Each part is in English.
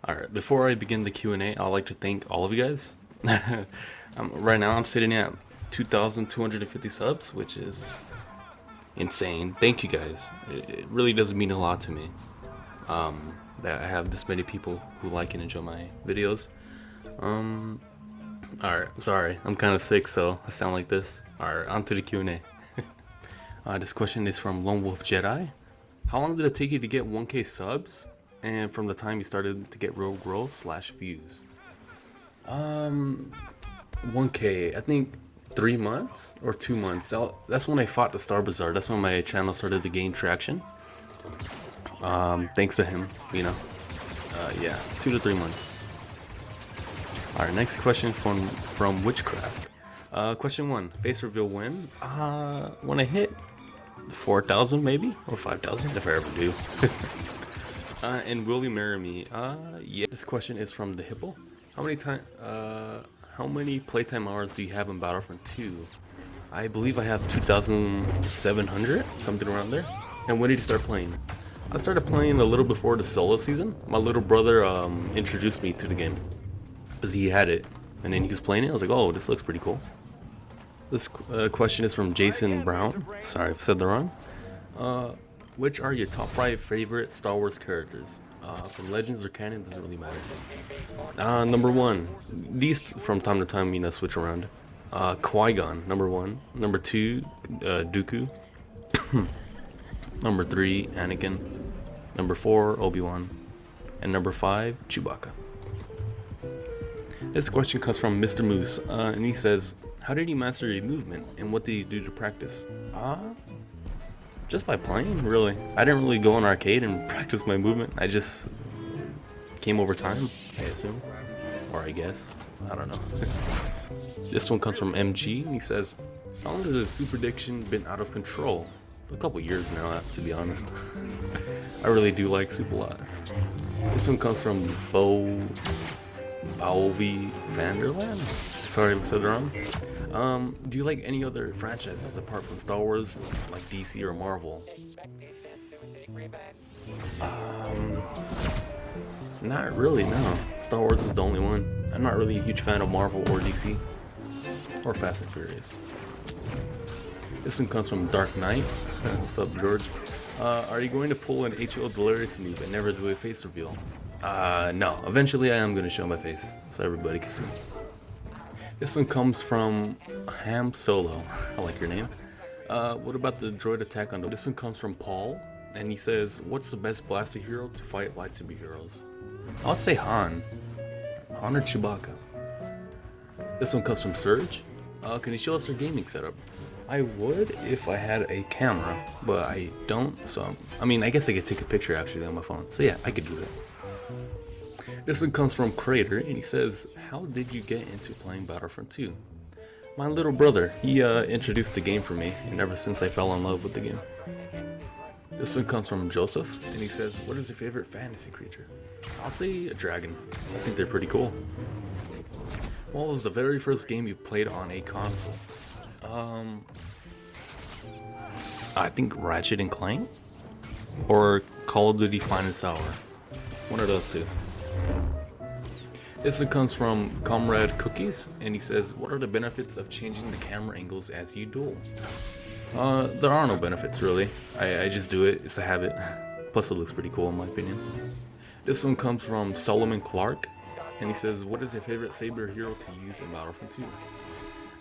Alright, before I begin the Q&A, I'd like to thank all of you guys. Right now I'm sitting at 2,250 subs, which is insane. Thank you guys. It really does mean a lot to me that I have this many people who like and enjoy my videos. Alright, sorry, I'm kind of sick, so I sound like this. Alright, on to the Q&A. This question is from Lone Wolf Jedi. How long did it take you to get 1K subs? And from the time you started to get real growth / views? 1K, I think 3 months or 2 months. That's when I fought the Star Bazaar. That's when my channel started to gain traction. Thanks to him, you know. Yeah, 2 to 3 months. Alright, next question from Witchcraft. Question 1, face reveal when? When I hit 4,000 maybe, or 5,000 if I ever do. And will you marry me? Yeah. This question is from the Hippo. How many playtime hours do you have in Battlefront 2? I believe I have 2,700, something around there. And when did you start playing? I started playing a little before the solo season. My little brother introduced me to the game because he had it, and then he was playing it. I was like, oh, this looks pretty cool. This question is from Jason Brown. Sorry if I said that wrong. Which are your top 5 favorite Star Wars characters? From Legends or canon, doesn't really matter. Number 1. These from time to time, you know, switch around. Qui-Gon, number 1. Number 2, Dooku. Number 3, Anakin. Number 4, Obi-Wan. And number 5, Chewbacca. This question comes from Mr. Moose, and he says, how did you master your movement, and what did you do to practice? Just by playing, really. I didn't really go in arcade and practice my movement. I just came over time, I assume. Or I guess. I don't know. This one comes from MG, and he says, how long has the super addiction been out of control? For a couple years now, to be honest. I really do like soup a lot. This one comes from Bowlby Vanderland? Sorry if I said it wrong. Do you like any other franchises apart from Star Wars, like DC or Marvel? Not really, no. Star Wars is the only one. I'm not really a huge fan of Marvel or DC. Or Fast and Furious. This one comes from Dark Knight. What's up, George? Are you going to pull an HO Delirious me but never do a face reveal? No. Eventually I am going to show my face so everybody can see. This one comes from Ham Solo. I like your name. What about the droid attack on the... This one comes from Paul, and he says, what's the best blaster hero to fight lightsaber heroes? I would say Han. Han or Chewbacca. This one comes from Surge. Can you show us your gaming setup? I would if I had a camera, but I don't, so... I mean, I guess I could take a picture actually on my phone. So yeah, I could do that. This one comes from Crater, and he says, how did you get into playing Battlefront 2? My little brother, he introduced the game for me, and ever since I fell in love with the game. This one comes from Joseph, and he says, what is your favorite fantasy creature? I'll say a dragon. I think they're pretty cool. What was the very first game you played on a console? I think Ratchet and Clank? Or Call of Duty Finest Hour. One of those two. This one comes from Comrade Cookies, and he says, what are the benefits of changing the camera angles as you duel? There are no benefits really. I just do it, it's a habit. Plus it looks pretty cool in my opinion. This one comes from Solomon Clark, and he says, what is your favorite saber hero to use in Battlefront 2?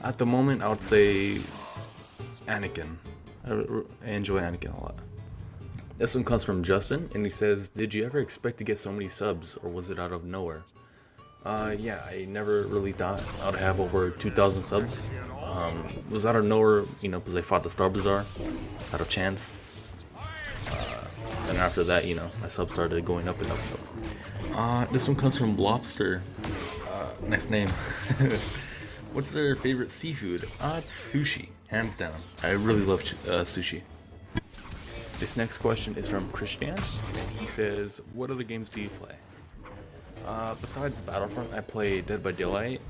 At the moment I would say Anakin. I enjoy Anakin a lot. This one comes from Justin, and he says, did you ever expect to get so many subs, or was it out of nowhere? Yeah, I never really thought I'd have over 2,000 subs. It was out of nowhere, you know, because I fought the Star Bazaar, out of chance. And after that, you know, my subs started going up and up and up. This one comes from Blobster. Nice name. What's their favorite seafood? It's sushi, hands down. I really love sushi. This next question is from Christian, and he says, what other games do you play? Besides Battlefront, I play Dead by Daylight,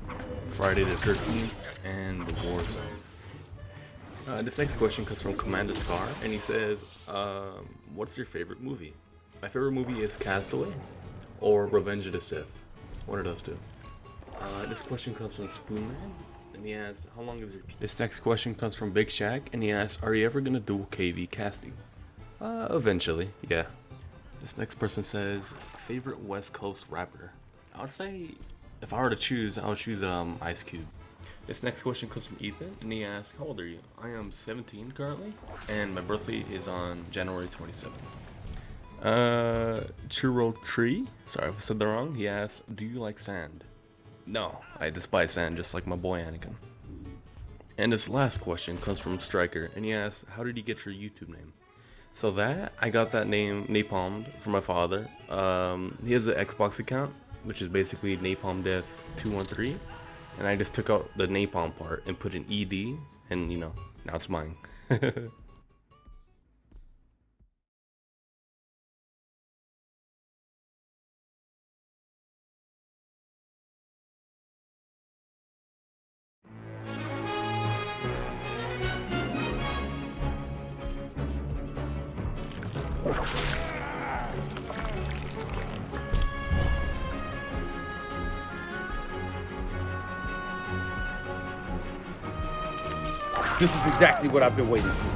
Friday the 13th, and Warzone. This next question comes from Commander Scar, and he says, what's your favorite movie? My favorite movie is Castaway, or Revenge of the Sith. One of those two. This question comes from Spoonman, and he asks, how long is your piece? This next question comes from Big Shaq, and he asks, are you ever gonna do KV casting? Eventually, yeah. This next person says, favorite West Coast rapper? I would say, if I were to choose, I would choose Ice Cube. This next question comes from Ethan, and he asks, how old are you? I am 17 currently, and my birthday is on January 27th. Churro Tree, sorry if I said that wrong, he asks, do you like sand? No, I despise sand, just like my boy Anakin. And this last question comes from Striker, and he asks, how did you get your YouTube name? So I got that name napalmed from my father. He has an Xbox account, which is basically Napalm Death 213, and I just took out the napalm part and put an ED, and you know, now it's mine. This is exactly what I've been waiting for.